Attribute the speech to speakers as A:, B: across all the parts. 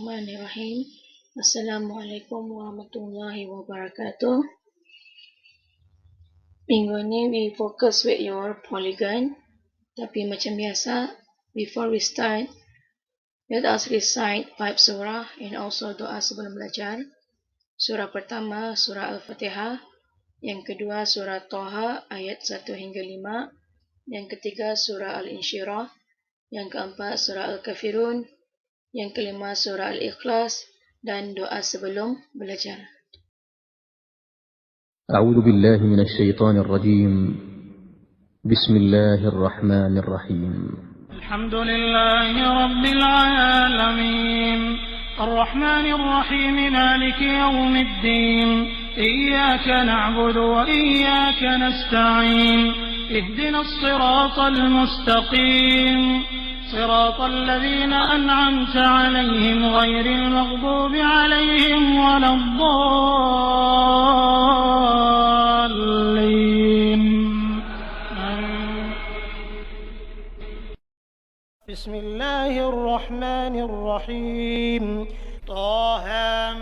A: Bismillahirrahmanirrahim. Assalamualaikum warahmatullahi wabarakatuh. Minggu ni we focus with your polygon. Tapi macam biasa, before we start, let us recite 5 surah and also doa sebelum belajar. Surah pertama, surah Al-Fatihah. Yang kedua, surah Toha ayat 1 hingga 5. Yang ketiga, surah Al-Insyirah. Yang keempat, surah Al-Kafirun. Yang kelima, surah Al-Ikhlas. Dan doa sebelum belajar.
B: أعوذ بالله من الشيطان الرجيم. بسم الله الرحمن الرحيم.
C: الحمد لله رب العالمين الرحمن الرحيم مالك يوم الدين إياك نعبد وإياك نستعين اهدنا الصراط المستقيم صراط الذين أنعمت عليهم غير المغضوب عليهم ولا الضالين. بسم الله الرحمن الرحيم طه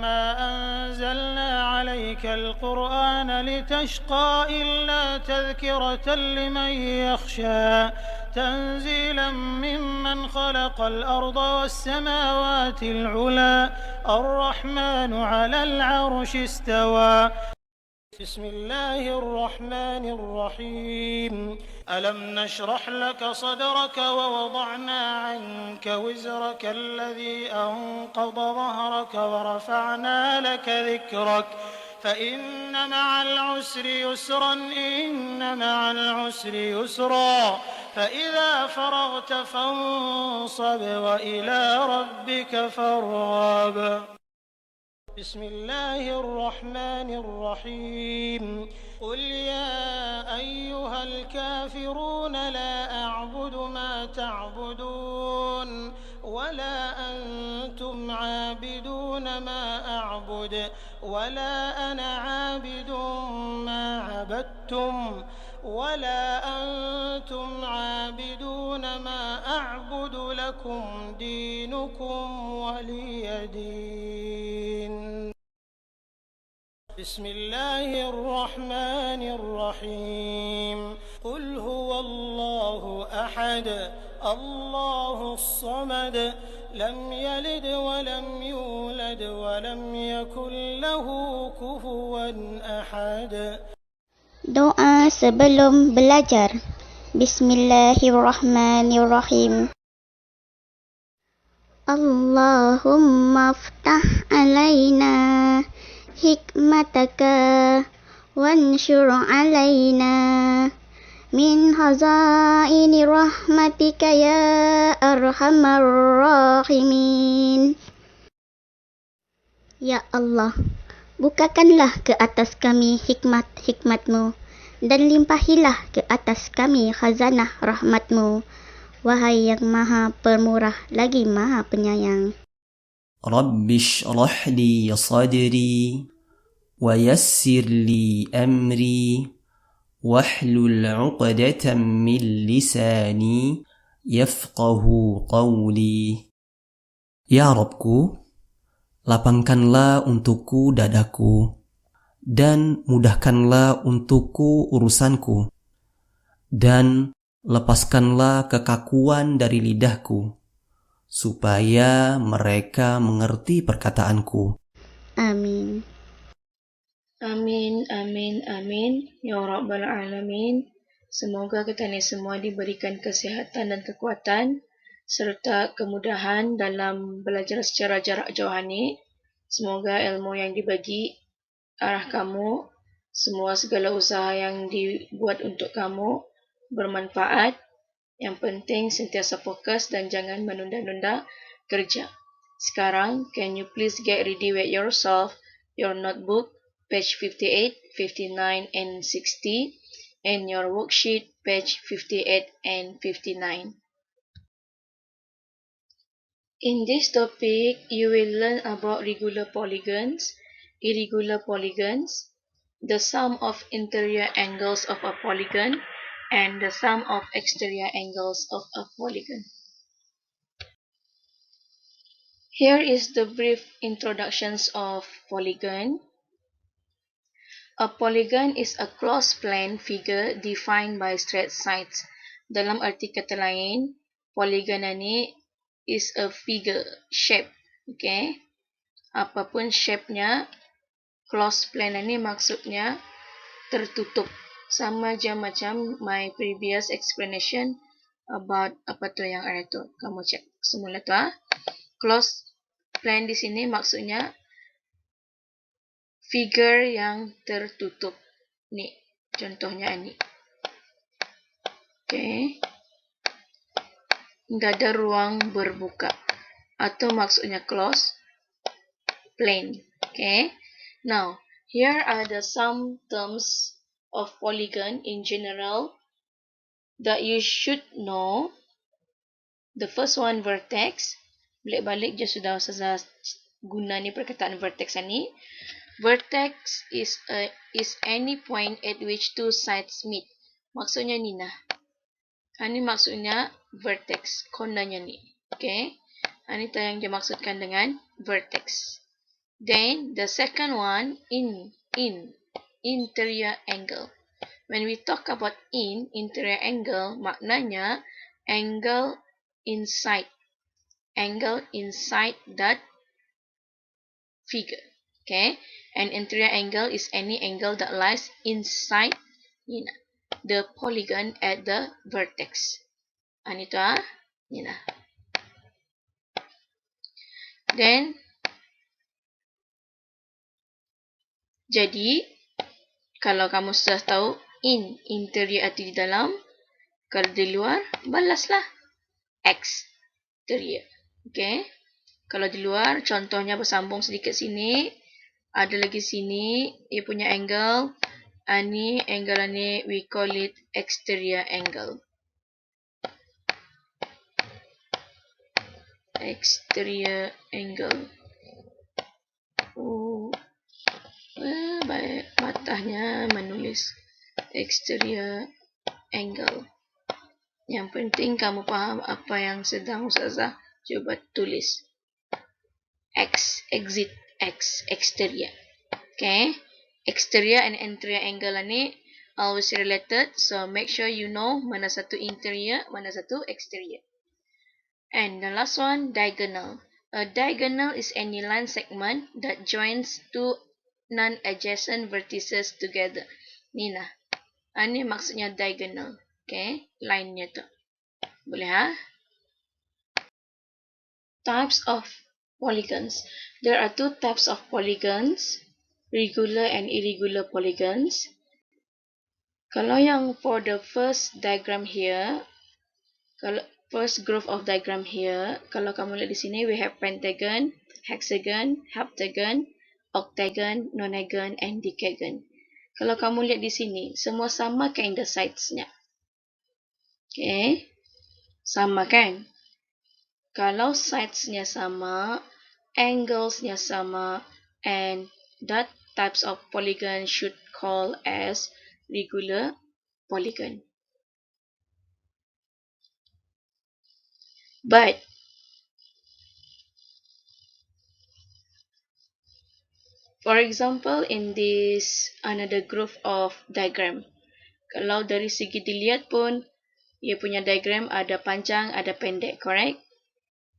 C: ما أنزلنا عليك القرآن لتشقى إلا تذكرة لمن يخشى تنزيلا ممن خلق الأرض والسماوات العلى الرحمن على العرش استوى. بسم الله الرحمن الرحيم ألم نشرح لك صدرك ووضعنا عنك وزرك الذي أنقض ظهرك ورفعنا لك ذكرك فإن مع العسر يسرا إن مع العسر يسرا فإذا فرغت فانصب وإلى ربك فارغب. بسم الله الرحمن الرحيم قل يا أيها الكافرون لا أعبد ما تعبدون ولا أنتم عابدون ما أعبد ولا أنا عابد ما عبدتم ولا أنتم عابدون ما أعبد لكم دينكم ولي دين. بسم الله الرحمن الرحيم قل هو الله أحد الله الصمد لم يلد ولم يولد ولم يكن له كفوا أحد.
D: Doa sebelum belajar. Bismillahirrahmanirrahim. Allahumma ftah alaina hikmataka wanshur alaina min hazaini rahmatika ya arhamar rahimin. Ya Allah, bukakanlah ke atas kami hikmat-hikmat-Mu dan limpahilah ke atas kami khazanah rahmat-Mu, wahai yang maha pemurah lagi maha penyayang.
E: Rabbi shrah li sadri wa yassir li amri wahlul 'uqdatam min lisani yafqahu qawli. Ya Rabbku, lapangkanlah untukku dadaku dan mudahkanlah untukku urusanku dan lepaskanlah kekakuan dari lidahku supaya mereka mengerti perkataanku.
D: Amin.
A: Amin, amin, amin. Ya Rabbal Alamin. Semoga kita ni semua diberikan kesihatan dan kekuatan serta kemudahan dalam belajar secara jarak jauh ni. Semoga ilmu yang dibagi arah kamu, semua segala usaha yang dibuat untuk kamu bermanfaat. Yang penting sentiasa fokus dan jangan menunda-nunda kerja. Sekarang, can you please get ready with yourself, your notebook, page 58, 59, and 60, and your worksheet, page 58 and 59. In this topic, you will learn about regular polygons, irregular polygons, the sum of interior angles of a polygon, and the sum of exterior angles of a polygon. Here is the brief introductions of polygon. A polygon is a closed plane figure defined by straight sides. Dalam arti kata lain, polygon ini is a figure, shape. Okay? Apapun shape-nya, closed plane ini maksudnya tertutup. Sama je macam my previous explanation about apa tu yang ada tu. Kamu cek semula tu ah. Closed plane di sini maksudnya figure yang tertutup. Ni, contohnya ini. Okay. Tidak ada ruang berbuka. Atau maksudnya closed plane. Okay. Now, here are some terms of polygon in general that you should know. The first one, vertex. Balik-balik je sudah saya guna ni perkataan vertex ni. Vertex is any point at which two sides meet. Maksudnya ni nah. Ini maksudnya vertex. Konanya ni. Okay. Ini yang dimaksudkan dengan vertex. Then the second one, interior angle. When we talk about interior angle, maknanya angle inside that figure. Okay, an interior angle is any angle that lies inside the polygon at the vertex. Ini tu ah, ni nah. Then, jadi kalau kamu sudah tahu interior arti di dalam, kalau di luar balaslah exterior. Okay, kalau di luar, contohnya bersambung sedikit sini. Ada lagi sini, ia punya angle. Ini angle ini, we call it exterior angle. Exterior angle. Oh, baik. Matahnya menulis exterior angle. Yang penting kamu faham apa yang sedang Ustazah cuba tulis. Exterior. Okay. Exterior and interior angle ini always related. So make sure you know mana satu interior, mana satu exterior. And the last one, diagonal. A diagonal is any line segment that joins two non-adjacent vertices together. Ni nah. Ini maksudnya diagonal. Okay. Line-nya tu. Boleh ha? Types of polygons. There are two types of polygons, regular and irregular polygons. Kalau yang for the first diagram here, kalau first group of diagram here, kalau kamu lihat di sini, we have pentagon, hexagon, heptagon, octagon, nonagon, and decagon. Kalau kamu lihat di sini, semua sama kan the sides-nya. Okay, sama kan? Kalau sides-nya sama, angles-nya sama, and that types of polygon should call as regular polygon. But for example, in this another group of diagram, kalau dari segi dilihat pun, ia punya diagram ada panjang, ada pendek, correct?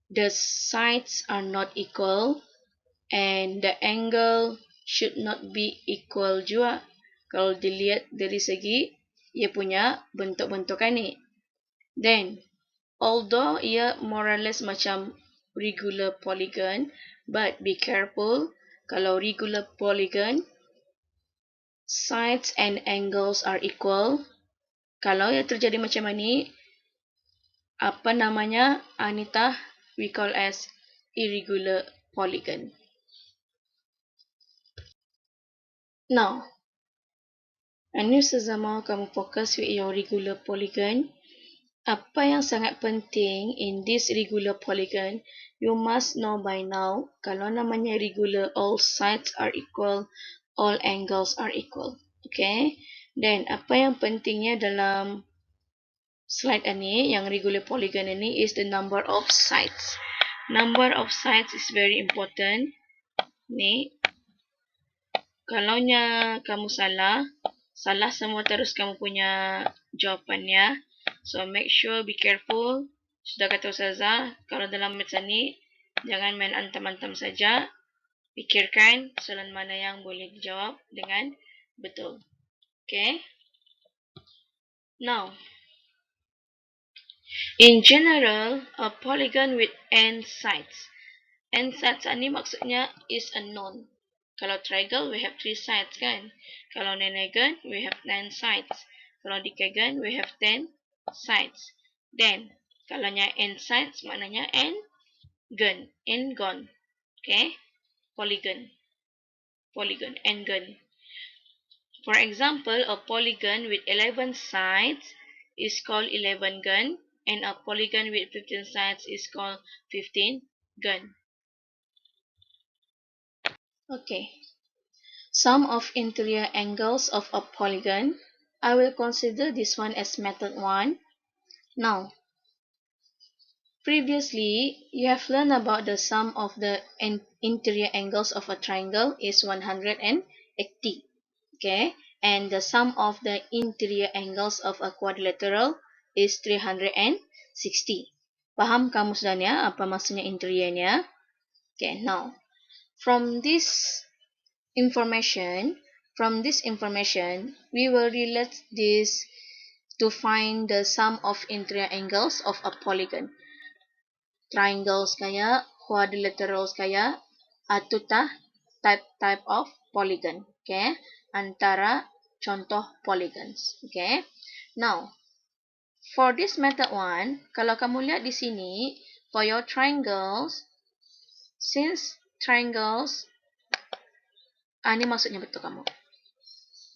A: The sides are not equal and the angle should not be equal juga. Kalau dilihat dari segi ia punya bentuk-bentukan ni. Then, although ia more or less macam regular polygon, but be careful, kalau regular polygon, sides and angles are equal. Kalau ia terjadi macam ni, apa namanya? Anita, we call as irregular polygon. Now, ini Ustazah mau kamu fokus with your regular polygon. Apa yang sangat penting in this regular polygon, you must know by now, kalau namanya regular, all sides are equal, all angles are equal. Okay? Then, apa yang pentingnya dalam slide ini, yang regular polygon ini, is the number of sides. Number of sides is very important. Ni, kalaunya kamu salah semua terus kamu punya jawapannya. So make sure, be careful. Sudah kata Ustazah, kalau dalam macam ni, jangan main antam-antam saja. Pikirkan soalan mana yang boleh dijawab dengan betul. Okay? Now, in general, a polygon with n sides. N sides ni maksudnya is a known. Kalau triangle, we have 3 sides kan? Kalau ninagon, we have 9 sides. Kalau decagon, we have 10 sides. Then, kalaunya n sides, maknanya n gon. Okay? Polygon, n-gon. For example, a polygon with 11 sides is called 11-gon, and a polygon with 15 sides is called 15-gon. Okay. Sum of interior angles of a polygon. I will consider this one as method 1. Now, previously, you have learned about the sum of the interior angles of a triangle is 180. Okay, and the sum of the interior angles of a quadrilateral is 360. Paham kamu sebenarnya apa maksudnya interiornya? Okay, now from this information, we will relate this to find the sum of interior angles of a polygon. Triangles kaya, quadrilaterals kaya, atau type of polygon. Okay, antara contoh polygons. Okay, now for this method 1, kalau kamu lihat di sini, for your triangles, since triangles, ini maksudnya betul kamu.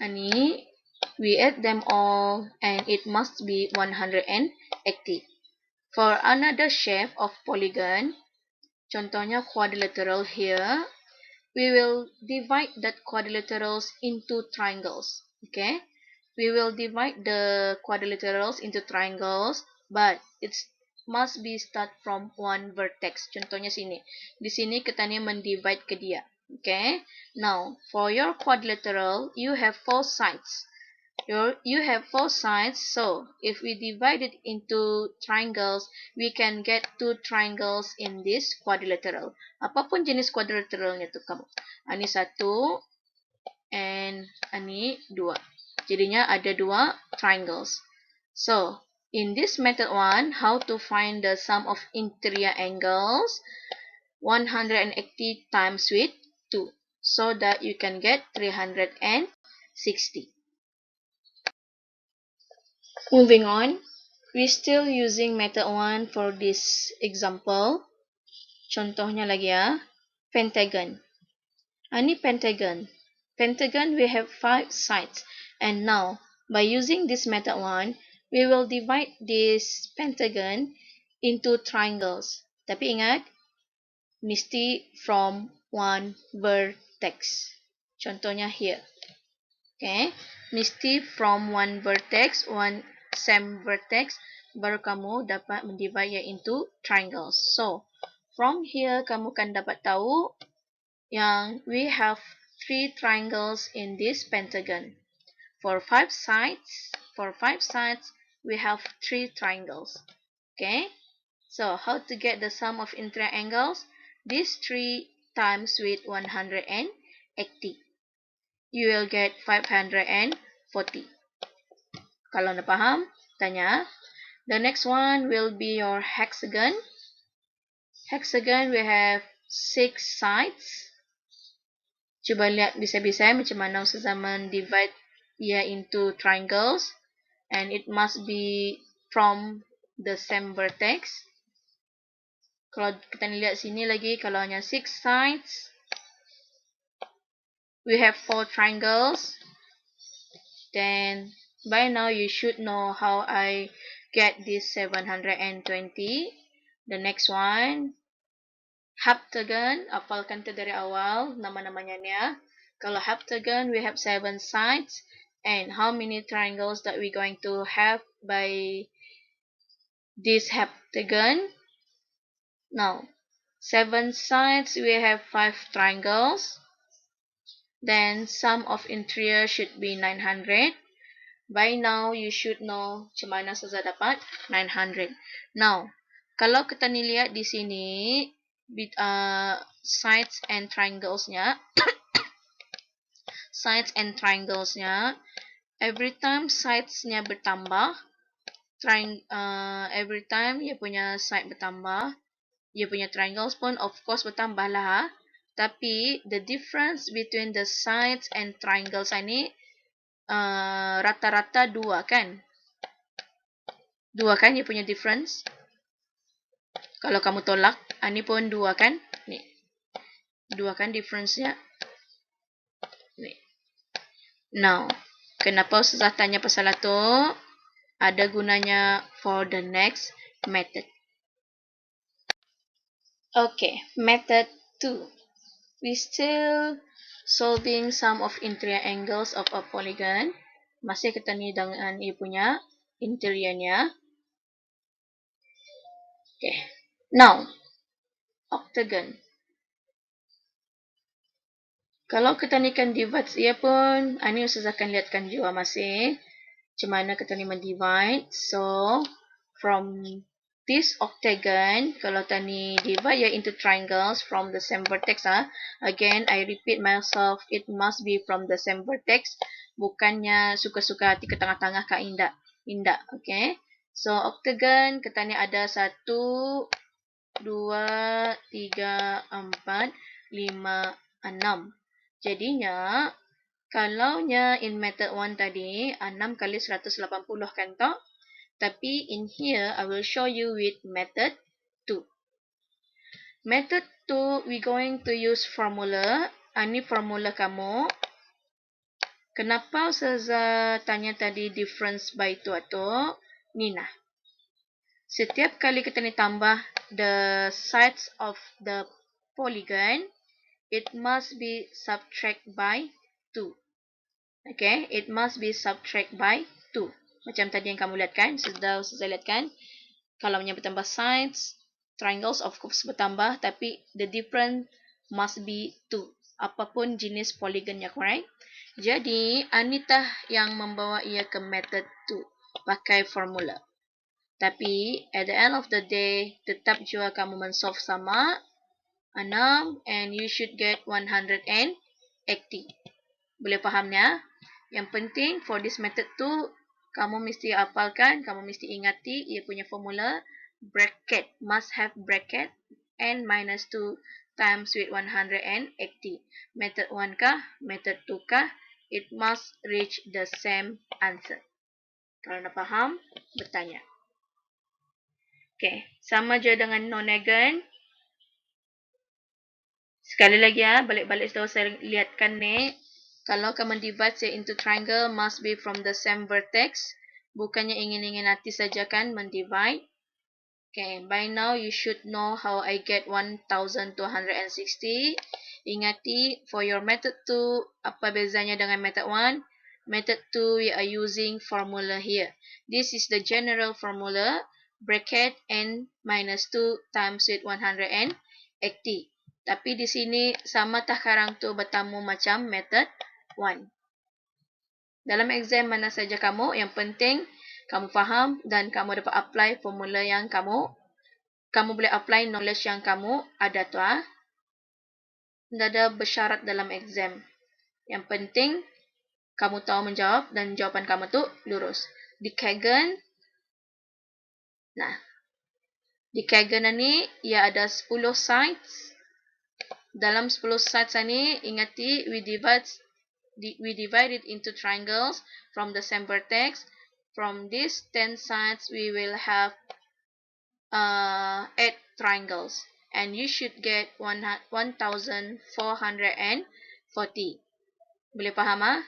A: Ini, we add them all and it must be 180. For another shape of polygon, contohnya quadrilateral here, we will divide that quadrilaterals into triangles. Okay, we will divide the quadrilaterals into triangles, but it must be start from one vertex. Contohnya sini. Di sini kita ni mendivide ke dia. Okay, now for your quadrilateral, you have 4 sides. You have 4 sides, so if we divide it into triangles, we can get 2 triangles in this quadrilateral. Apapun jenis quadrilateralnya tu kamu. Ini 1 and ini 2. Jadinya ada 2 triangles. So, in this method 1, how to find the sum of interior angles? 180 times with 2, so that you can get 360. Moving on, we still using method 1 for this example. Contohnya lagi ya, pentagon. Ini pentagon. Pentagon we have 5 sides. And now, by using this method 1, we will divide this pentagon into triangles. Tapi ingat, mesti from one vertex. Contohnya here. Okay, mesti from one vertex, one same vertex, baru kamu dapat mendivide into triangles. So, from here kamu kan dapat tahu yang we have 3 triangles in this pentagon. For 5 sides, we have 3 triangles. Okay, so how to get the sum of interior angles? These 3 times with 180. You will get 540. Kalau anda paham, tanya. The next one will be your hexagon. Hexagon we have 6 sides. Cuba lihat bisa-bisa macam mana Ustazah divide ia into triangles, and it must be from the same vertex. Kalau kita lihat sini lagi, kalau hanya 6 sides, we have 4 triangles. Then by now you should know how I get this 720. The next one, heptagon. Hafalkan itu dari awal nama-namanya ya. Kalau heptagon we have 7 sides, and how many triangles that we going to have by this heptagon? Now, 7 sides, we have 5 triangles. Then sum of interior should be 900. By now, you should know macam mana Ustazah dapat 900. Now, kalau kita ni lihat di sini, sides and trianglesnya, every time sidesnya bertambah, every time ia punya side bertambah, ia punya triangles pun of course bertambah lah. Tapi the difference between the sides and triangles ini rata-rata 2 kan? 2 kan ia punya difference. Kalau kamu tolak, ini pun 2 kan? Ni. 2 kan difference-nya? Ni. Now, kenapa Ustazah tanya pasal itu? Ada gunanya for the next method. Okay, method 2. We still solving sum of interior angles of a polygon. Masih kita ni dengan ia punya interiornya. Okay. Now, octagon. Kalau kita ni kan divide ia pun, ini Ustazah akan lihatkan juga masih macam mana kita ni mendivide. So, from this octagon, kalau kita ni divide into triangles from the same vertex. Again, I repeat myself, it must be from the same vertex. Bukannya suka-suka hati ke tengah-tengah ke indak. Okay. So, octagon, kita ni ada 1, 2, 3, 4, 5, 6. Jadinya, kalaunya in method 1 tadi, 6 kali 180 kan toh? Tapi in here, I will show you with method 2. Method 2, we going to use formula. Ini formula kamu. Kenapa Ustazah tanya tadi difference by 2 atau? Ni nah. Setiap kali kita ni tambah the sides of the polygon, it must be subtract by 2. Okay, it must be subtract by 2. Macam tadi yang kamu lihat kan, sudah lihat kan. Kalau bertambah sides, triangles of course bertambah, tapi the difference must be 2. Apapun jenis polygonnya, correct? Jadi, Anita yang membawa ia ke method 2, pakai formula. Tapi, at the end of the day, tetap juga kamu men-solve sama 6 and you should get 180. Boleh fahamnya? Yang penting for this method 2, kamu mesti hafalkan, kamu mesti ingati ia punya formula. Bracket, must have bracket, n minus 2 times with 180. Method 1 kah? Method 2 kah? It must reach the same answer. Kalau nak faham, bertanya. Okay, sama je dengan nonagon. Sekali lagi balik-balik sudah saya lihatkan ni. Kalau kamu divide say into triangle, must be from the same vertex. Bukannya ingin-ingin hati saja kan mendivide. Okay, by now you should know how I get 1260. Ingati, for your method 2, apa bezanya dengan method 1? Method 2, we are using formula here. This is the general formula. Bracket n minus 2 times with 180. Tapi di sini sama tak karang tu bertamu macam method 1. Dalam exam mana saja kamu, yang penting kamu faham dan kamu dapat apply formula yang kamu boleh apply knowledge yang kamu ada tu. Tidak ada bersyarat dalam exam. Yang penting kamu tahu menjawab dan jawapan kamu tu lurus. Decagon. Nah, decagon ni ia ada 10 sides. Dalam 10 sides ini, ingati, we divide it into triangles from the same vertex. From these 10 sides, we will have 8 triangles. And you should get 1440. Boleh faham?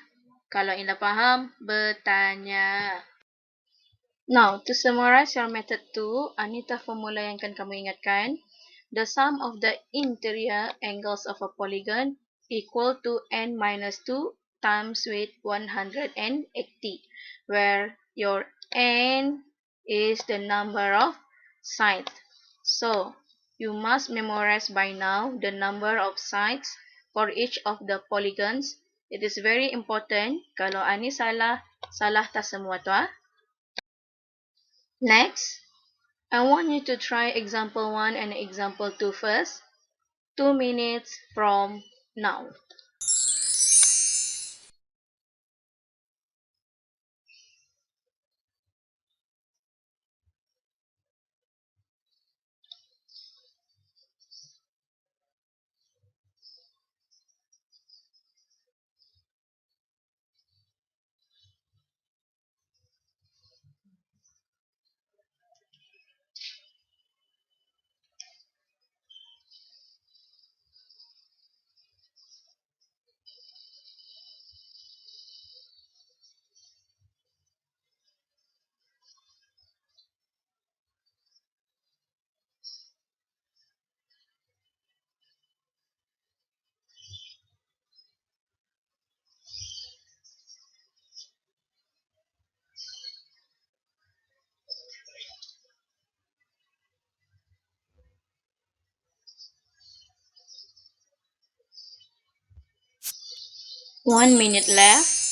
A: Kalau tidak faham, bertanya. Now, to summarize your method 2, Anita formula yang akan kamu ingatkan. The sum of the interior angles of a polygon equal to n minus 2 times with 180, where your n is the number of sides. So, You must memorize by now the number of sides for each of the polygons. It is very important. Kalau ani salah, salah ta semua tu ah. Next, I want you to try example 1 and example 2 first. 2 minutes from now. One minute left.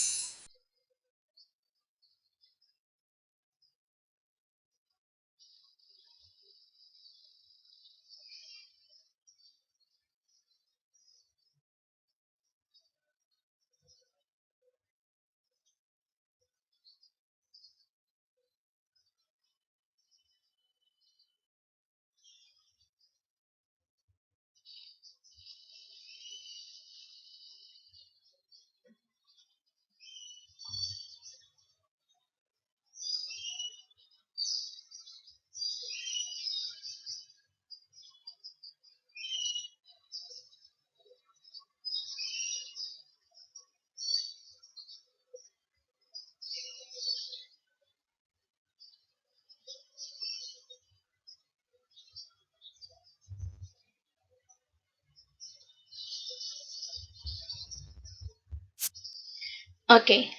A: Okay.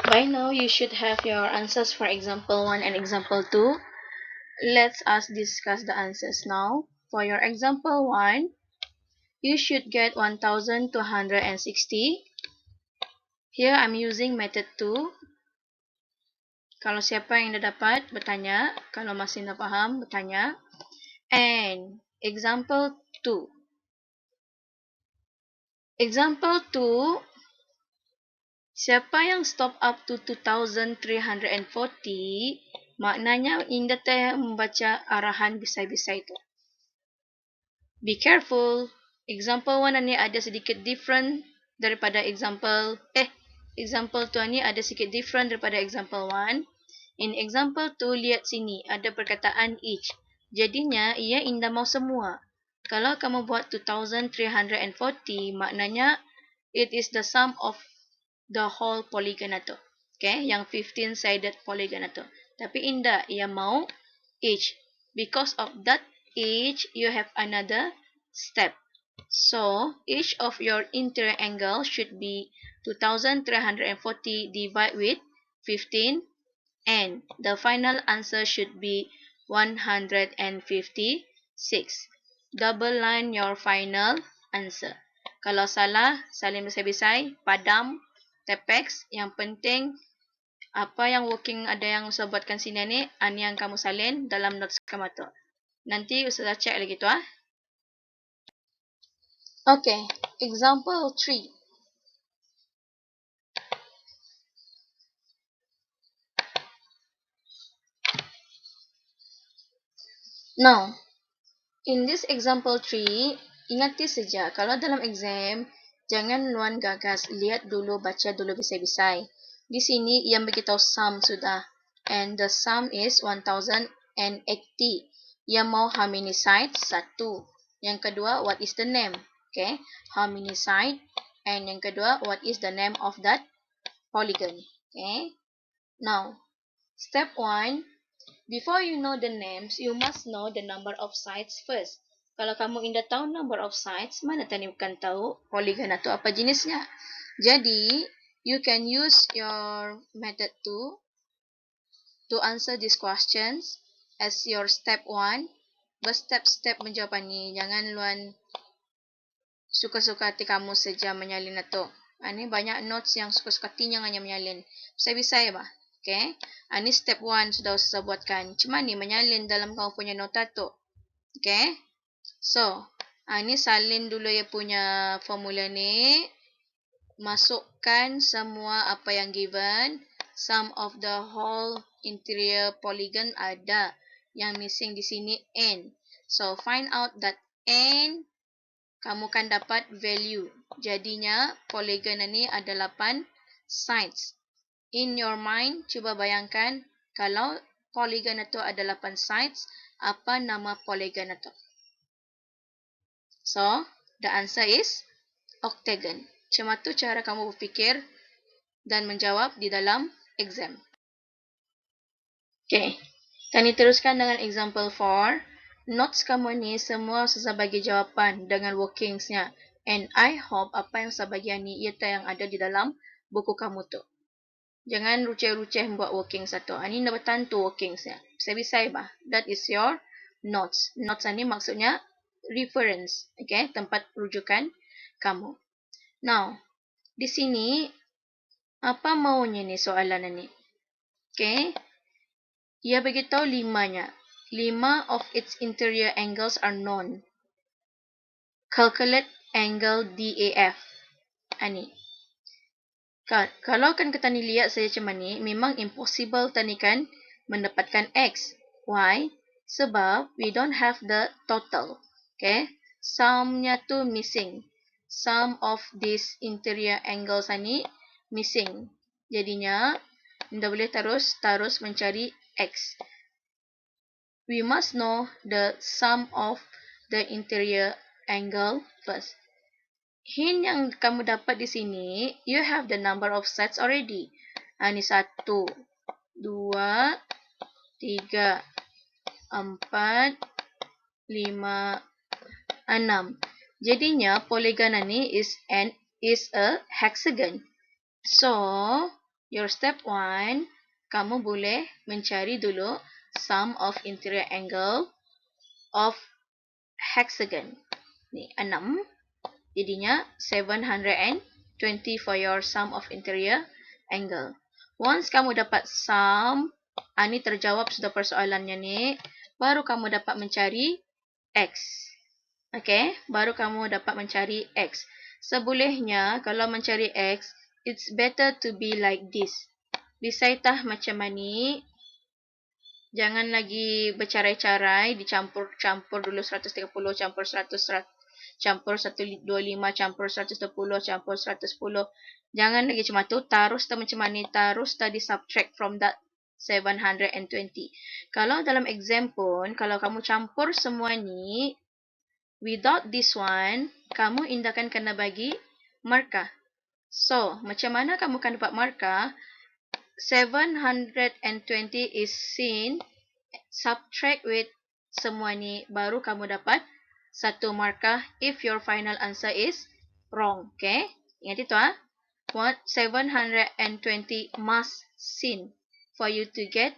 A: By now, you should have your answers for example 1 and example 2. Let's us discuss the answers now. For your example 1, you should get 1260. Here I'm using method 2. Kalau siapa yang dah dapat, bertanya. Kalau masih tak faham, bertanya. And example 2. Example 2, siapa yang stop up to 2340, maknanya Indah teh membaca arahan bisai-bisai itu. Be careful. Example 1 ni ada sedikit different daripada example 2 ni ada sedikit different daripada example 1. In example 2, lihat sini ada perkataan each. Jadinya ia Indah mau semua. Kalau kamu buat 2340, maknanya it is the sum of the whole polygon itu. Okay, yang 15-sided polygon itu. Tapi Indah, ia mau each. Because of that each, you have another step. So, each of your interior angle should be 2340 divided with 15, and the final answer should be 156. Double line your final answer. Kalau salah, salin bisai-bisai, padam, tepex. Yang penting, apa yang working ada yang Ustaz buatkan sini ni, ani yang kamu salin dalam notes kamu tu. Nanti Ustaz cek lagi tu ah. Okay, example 3. Now, in this example 3, ingati saja, kalau dalam exam, jangan luan gagas, lihat dulu, baca dulu bisai-bisai. Di sini, yang beritahu sum sudah. And the sum is 1080. Yang mau how many sides? 1. Yang kedua, what is the name? Okay, how many side? And yang kedua, what is the name of that polygon? Okay, now, step 1. Before you know the names, you must know the number of sides first. Kalau kamu Indah tahu number of sides, mana tadi bukan tahu polygon atau apa jenisnya. Jadi, you can use your method 2 to answer these questions as your step 1. berstep-step menjawab ni. Jangan luan suka-suka hati kamu saja menyalin atau. Ini banyak notes yang suka-suka hatinya hanya menyalin. Bisa-bisa ya, bah. Okay. Ini step 1 sudah usah buatkan. Cuma ni menyalin dalam kamu punya nota tu. Okay. So, ini salin dulu ya punya formula ni. Masukkan semua apa yang given. Sum of the whole interior polygon ada. Yang missing di sini n. So, find out that n kamu kan dapat value. Jadinya, polygon ini ada 8 sides. In your mind, cuba bayangkan kalau polygon itu ada 8 sides, apa nama polygon itu? So, the answer is octagon. Cuma tu cara kamu berfikir dan menjawab di dalam exam. Okay. Kami teruskan dengan example 4. Notes kamu ni semua saya bagi jawapan dengan workingsnya. And I hope apa yang saya bagi ni ia yang ada di dalam buku kamu tu. Jangan ruceh-ruceh buat working satu. Ini dapat tentu workingsnya. Bisa-bisa bah. That is your notes. Notes ni maksudnya reference. Okay, tempat rujukan kamu. Now, di sini apa maunya ni soalan ni? Okay. Ia beritahu 5-nya. 5 of its interior angles are known. Calculate angle DAF. Ini. Kalau kan kita ni lihat saya macam ni, memang impossible tadi kan mendapatkan X. Why? Sebab we don't have the total. Okay. Sum-nya tu missing. Sum of these interior angles ni missing. Jadinya, kita boleh terus mencari X. We must know the sum of the interior angle first. Hint yang kamu dapat di sini, you have the number of sides already. Ini 1, 2, 3, 4, 5, 6. Jadinya, polygon ini is a hexagon. So, your step 1, kamu boleh mencari dulu sum of interior angle of hexagon. Ni 6. Jadinya 720 for your sum of interior angle. Once kamu dapat sum, ini terjawab sudah persoalannya ni, baru kamu dapat mencari X. Okay, baru kamu dapat mencari X. Sebolehnya kalau mencari X, it's better to be like this. Bisaitah macam ni. Jangan lagi bercarai-carai, dicampur-campur dulu 130, campur 100, campur 125, campur 110, campur 110. Jangan lagi macam tu, terus macam ni, terus tadi subtract from that 720. Kalau dalam exam pun, kalau kamu campur semua ni, without this one, kamu indakan kena bagi markah. So, macam mana kamu kan dapat markah? 720 is seen, subtract with semua ni, baru kamu dapat satu markah if your final answer is wrong. Okay? Ingat itu 720 must seen for you to get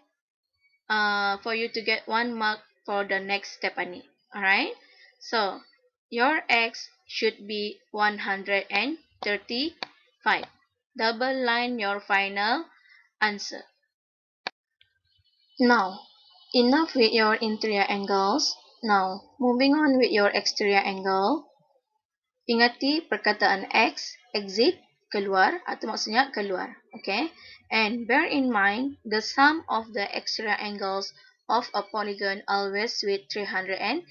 A: 1 mark for the next step ni. Alright? So, your X should be 135. Double line your final answer. Now, enough with your interior angles. Now, moving on with your exterior angle. Ingati perkataan X, exit, keluar, atau maksudnya keluar. Okay? And bear in mind, the sum of the exterior angles of a polygon always with 360.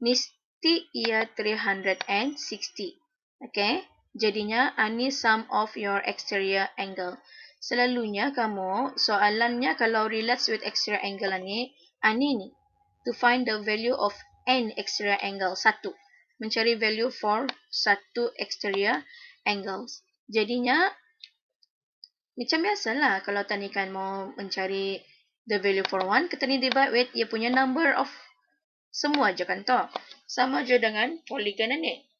A: Mesti ia 360. Okay? Jadinya, ini sum of your exterior angle. Selalunya kamu, soalannya kalau relates with exterior angle ini ni. To find the value of n exterior angle, 1. Mencari value for 1 exterior angles. Jadinya, macam biasalah kalau tanikan mau mencari the value for 1, kita ni divide with ia punya number of semua je kan to. Sama je dengan polygon ni.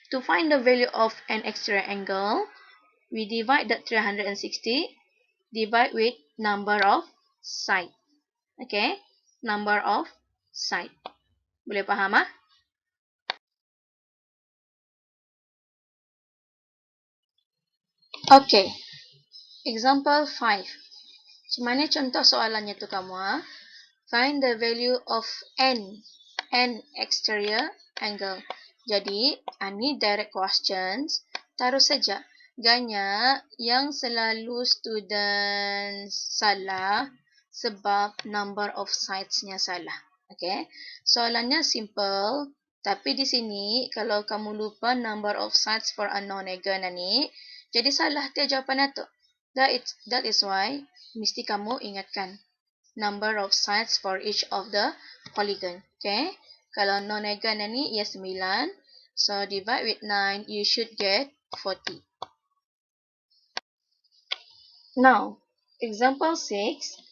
A: To find the value of an exterior angle, we divide that 360, divide with number of side. Okay? number of side. Boleh faham? Okay. Example 5. Macam mana contoh soalannya tu kamu? Find the value of n exterior angle. Jadi, ini direct questions. Taruh saja. Ganya yang selalu student salah sebab number of sides-nya salah. Okay. Soalannya simple. Tapi di sini, kalau kamu lupa number of sides for a non-egan ni, jadi salah dia jawapan itu. That is why mesti kamu ingatkan number of sides for each of the polygon. Okay. Kalau non-egan ni ia 9. So divide with 9, you should get 40. Now, example 6.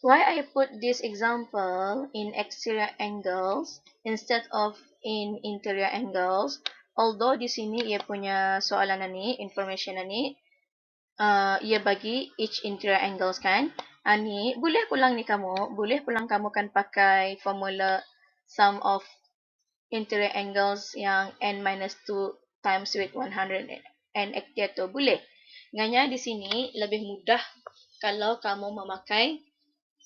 A: Why I put this example in exterior angles instead of in interior angles? Although di sini ia punya soalan ni, information ni, ia bagi each interior angles kan. Ni boleh pulang kamu kan pakai formula sum of interior angles yang n-2 times with 100 n exterior tu boleh. Nganya di sini lebih mudah kalau kamu memakai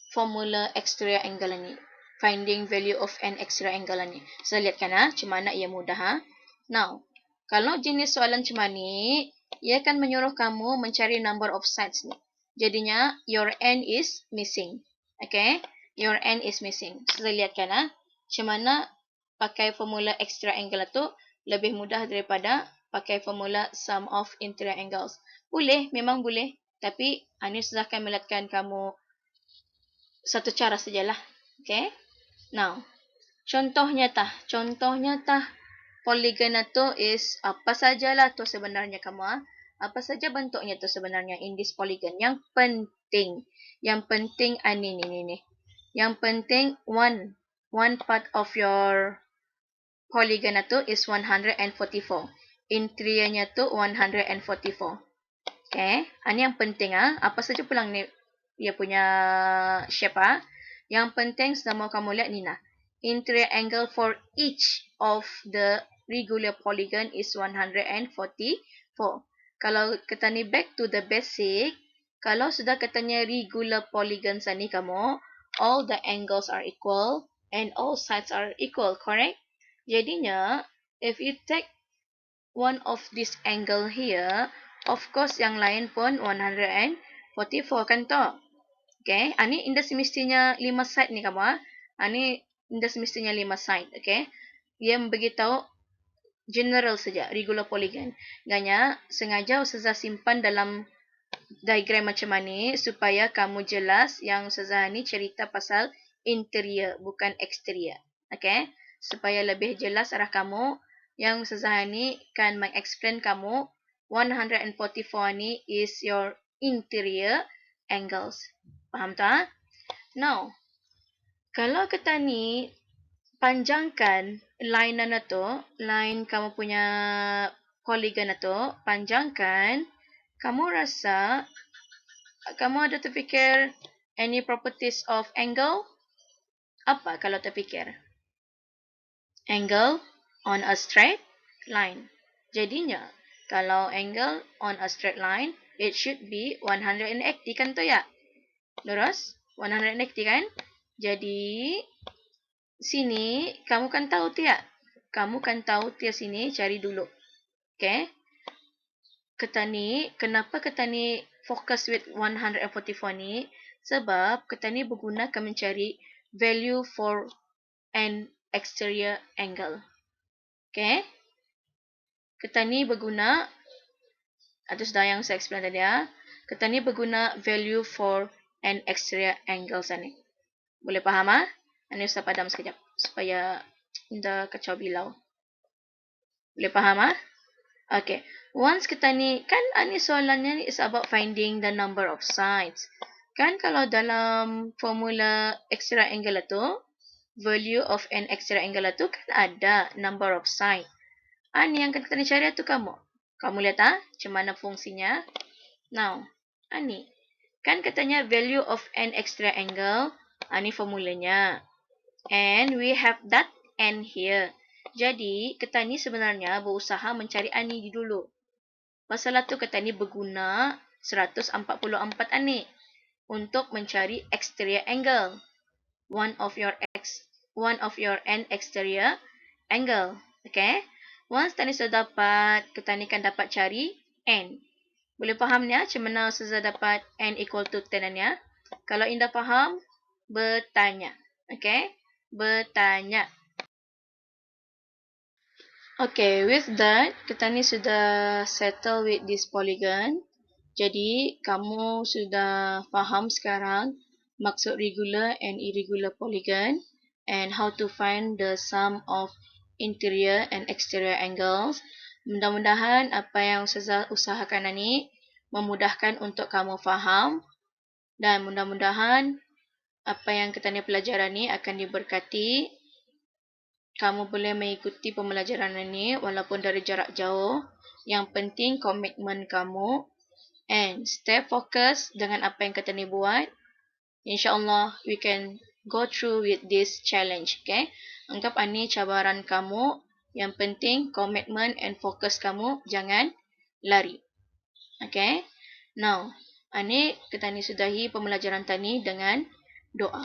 A: formula exterior angle ni. Finding value of n exterior angle ni. So lihatkan macam mana ia mudah Now, kalau jenis soalan macam ni, ia akan menyuruh kamu mencari number of sides ni. Jadinya, your n is missing. Okay? Your n is missing. So, lihatkan macam mana pakai formula exterior angle tu lebih mudah daripada pakai formula sum of interior angles. Boleh, memang boleh. Tapi, ini sudah akan melihatkan kamu satu cara sajalah. Okay? Now, contohnya polygon itu is apa sajalah tu sebenarnya kamu. Apa saja bentuknya tu sebenarnya in this polygon. Yang penting ni. Yang penting one part of your polygon itu is 144. Interiornya tu 144. Okay. Ini yang penting Apa saja pulang ni dia punya shape Yang penting sudah mau kamu lihat ni Interior angle for each of the regular polygon is 144. Kalau kita ni back to the basic, kalau sudah katanya regular polygon ni kamu, all the angles are equal and all sides are equal, correct? Jadinya, if you take one of this angle here, of course yang lain pun 144 kan to? Okay, ini indah semestinya 5 side ni kamu Ini indah semestinya 5 side, okay? Ia memberitahu general saja, regular polygon. Ganya, sengaja Ustazah simpan dalam diagram macam ni supaya kamu jelas yang Ustazah ni cerita pasal interior, bukan exterior. Okay? Supaya lebih jelas arah kamu, yang Ustazah ni kan meng-explain kamu 144 ni is your interior angles. Faham tak? Now, kalau kita ni panjangkan line na to, line kamu punya polygon na to, panjangkan, kamu rasa, kamu ada terfikir any properties of angle? Apa kalau terfikir? Angle on a straight line. Jadinya, kalau angle on a straight line, it should be 180 kan to ya? Lurus? 180 kan? Jadi, sini, kamu kan tahu tiap. Kamu kan tahu tiap sini, cari dulu. Okay? Kenapa kita ni fokus with 144 ni? Sebab kita ni bergunakan mencari value for an exterior angle. Okay? Kita ni berguna, ada sudah yang saya explain tadi Kita ni berguna value for an exterior angle ni. Boleh faham Ini saya padam sekejap supaya tidak kacau bilau. Boleh faham Okay. Once kita ni, kan ini soalannya ni is about finding the number of sides. Kan kalau dalam formula exterior angle itu, value of an exterior angle itu kan ada number of side. Ini yang kita ni cari itu kamu. Kamu lihat macam mana fungsinya. Now, ini. Kan katanya value of an exterior angle. Ini formulanya. And we have that N here. Jadi, kita ni sebenarnya berusaha mencari N ni dulu. Masalah tu kita ni berguna 144 ni untuk mencari exterior angle. One of your N exterior angle. Okay? Once kita ni sudah dapat, kita ni kan dapat cari N. Boleh faham ni macam mana sudah dapat N equal to 10 ni? Kalau indah faham, bertanya. Okay? Bertanya. Okay, with that, kita ni sudah settle with this polygon. Jadi, kamu sudah faham sekarang maksud regular and irregular polygon and how to find the sum of interior and exterior angles. Mudah-mudahan apa yang saya usahakan ini memudahkan untuk kamu faham dan mudah-mudahan apa yang kita ni pelajaran ni akan diberkati. Kamu boleh mengikuti pembelajaran ini walaupun dari jarak jauh. Yang penting komitmen kamu and stay focus dengan apa yang kita ni buat. InsyaAllah we can go through with this challenge. Okay? Anggap ini cabaran kamu. Yang penting komitmen and fokus kamu jangan lari. Okay? Now, ini kita ni sudahi pembelajaran tadi dengan doa.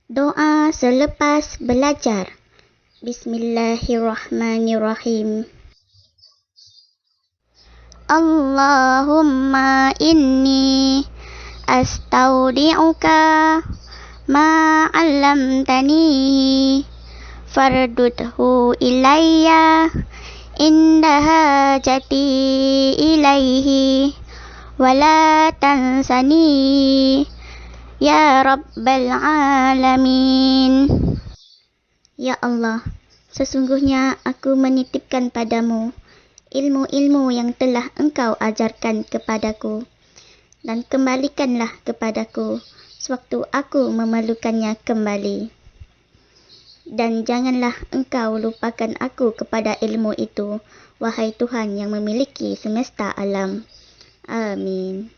D: Doa selepas belajar. Bismillahirrahmanirrahim. Allahumma inni astaudi'uka ma 'allamtani fardudhu ilayya inda hajati ilaihi wala tansani ya Rabbal Alamin. Ya Allah, sesungguhnya aku menitipkan padamu ilmu-ilmu yang telah engkau ajarkan kepadaku dan kembalikanlah kepadaku sewaktu aku memerlukannya kembali. Dan janganlah engkau lupakan aku kepada ilmu itu, wahai Tuhan yang memiliki semesta alam. Amin.